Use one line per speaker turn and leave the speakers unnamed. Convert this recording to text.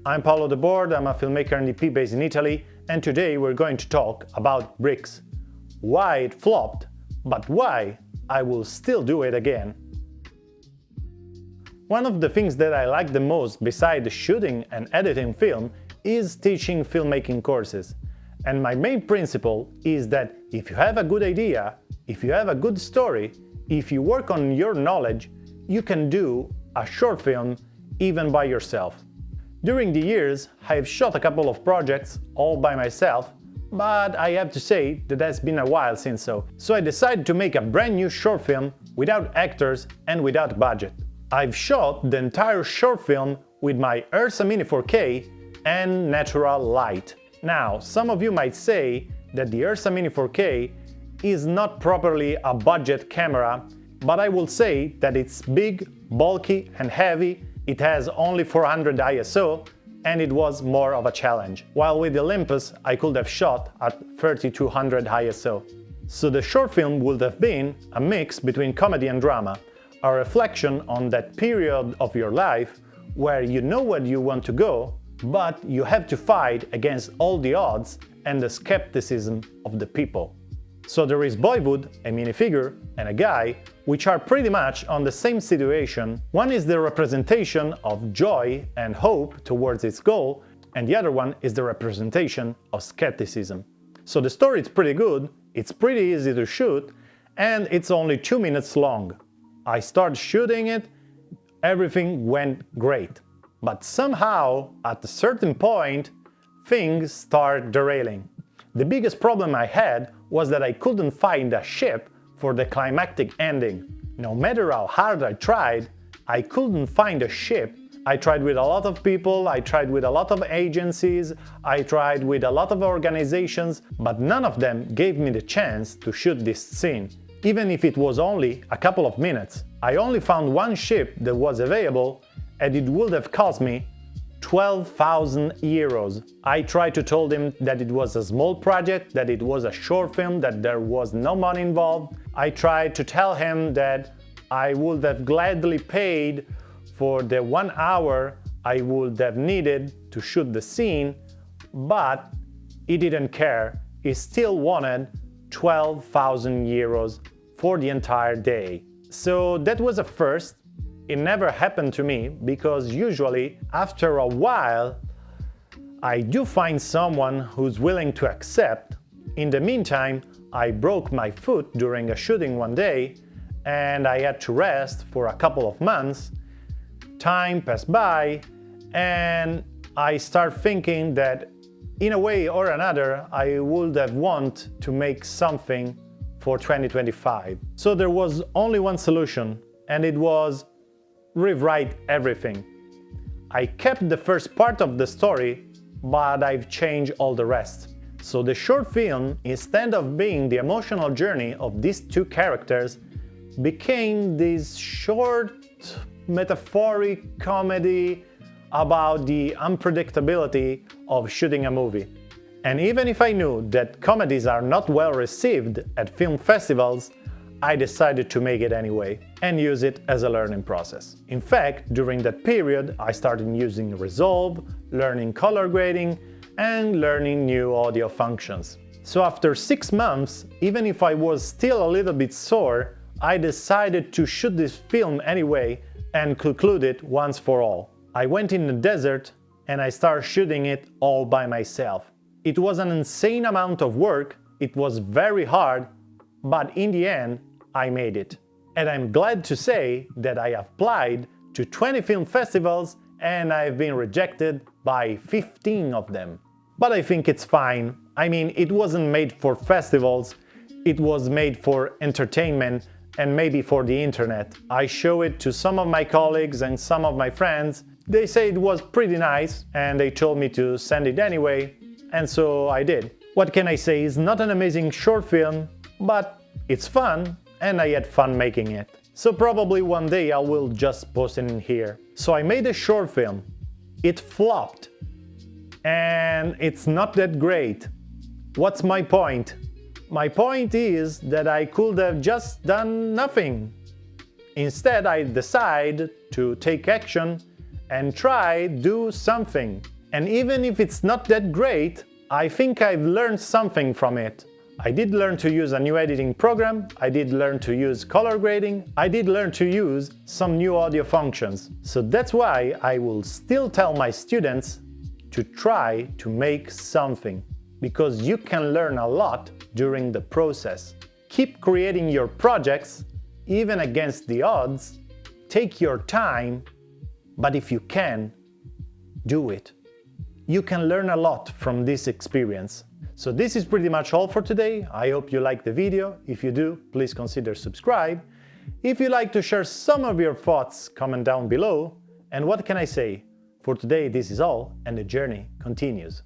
I'm Paolo De Board, I'm a filmmaker and DP based in Italy, and today we're going to talk about bricks. Why it flopped, but why I will still do it again. One of the things that I like the most besides shooting and editing film is teaching filmmaking courses. And my main principle is that if you have a good idea, if you have a good story, if you work on your knowledge, you can do a short film even by yourself. During the years, I have shot a couple of projects all by myself, but I have to say that has been a while since so. So I decided to make a brand new short film without actors and without budget. I've shot the entire short film with my Ursa Mini 4K and natural light. Now, some of you might say that the Ursa Mini 4K is not properly a budget camera, but I will say that it's big, bulky and heavy. It has only 400 ISO and it was more of a challenge. While with the Olympus I could have shot at 3200 ISO. So the short film would have been a mix between comedy and drama, a reflection on that period of your life where you know where you want to go, but you have to fight against all the odds and the skepticism of the people. So there is boyhood, a minifigure, and a guy, which are pretty much on the same situation. One is the representation of joy and hope towards its goal, and the other one is the representation of skepticism. So the story is pretty good, it's pretty easy to shoot, and it's only 2 minutes long. I started shooting it, everything went great. But somehow, at a certain point, things start derailing. The biggest problem I had was that I couldn't find a ship for the climactic ending. No matter how hard I tried, I couldn't find a ship. I tried with a lot of people, I tried with a lot of agencies, I tried with a lot of organizations, but none of them gave me the chance to shoot this scene. Even if it was only a couple of minutes. I only found one ship that was available, and it would have cost me 12,000 euros. I tried to tell him that it was a small project, that it was a short film, that there was no money involved. I tried to tell him that I would have gladly paid for the 1 hour I would have needed to shoot the scene, but he didn't care. He still wanted 12,000 euros for the entire day. So that was a first. It never happened to me because usually after a while I do find someone who's willing to accept. In the meantime, I broke my foot during a shooting one day and I had to rest for a couple of months. Time passed by and I start thinking that in a way or another I would have want to make something for 2025. So there was only one solution, and it was rewrite everything. I kept the first part of the story, but I've changed all the rest. So the short film, instead of being the emotional journey of these two characters, became this short metaphoric comedy about the unpredictability of shooting a movie. And even if I knew that comedies are not well received at film festivals, I decided to make it anyway and use it as a learning process. In fact, during that period, I started using Resolve, learning color grading, and learning new audio functions. So after 6 months, even if I was still a little bit sore, I decided to shoot this film anyway and conclude it once for all. I went in the desert and I started shooting it all by myself. It was an insane amount of work, it was very hard, but in the end, I made it. And I'm glad to say that I applied to 20 film festivals and I've been rejected by 15 of them. But I think it's fine. I mean, it wasn't made for festivals, it was made for entertainment and maybe for the internet. I show it to some of my colleagues and some of my friends. They say it was pretty nice and they told me to send it anyway, and so I did. What can I say? It's not an amazing short film, but it's fun and I had fun making it. So probably one day I will just post it in here. So I made a short film. It flopped and it's not that great. What's my point? My point is that I could have just done nothing. Instead, I decided to take action and try do something. And even if it's not that great, I think I've learned something from it. I did learn to use a new editing program, I did learn to use color grading, I did learn to use some new audio functions. So that's why I will still tell my students to try to make something, because you can learn a lot during the process. Keep creating your projects, even against the odds. Take your time, but if you can, do it. You can learn a lot from this experience. So this is pretty much all for today. I hope you liked the video. If you do, please consider subscribe. If you'd like to share some of your thoughts, comment down below. And what can I say? For today, this is all, and the journey continues.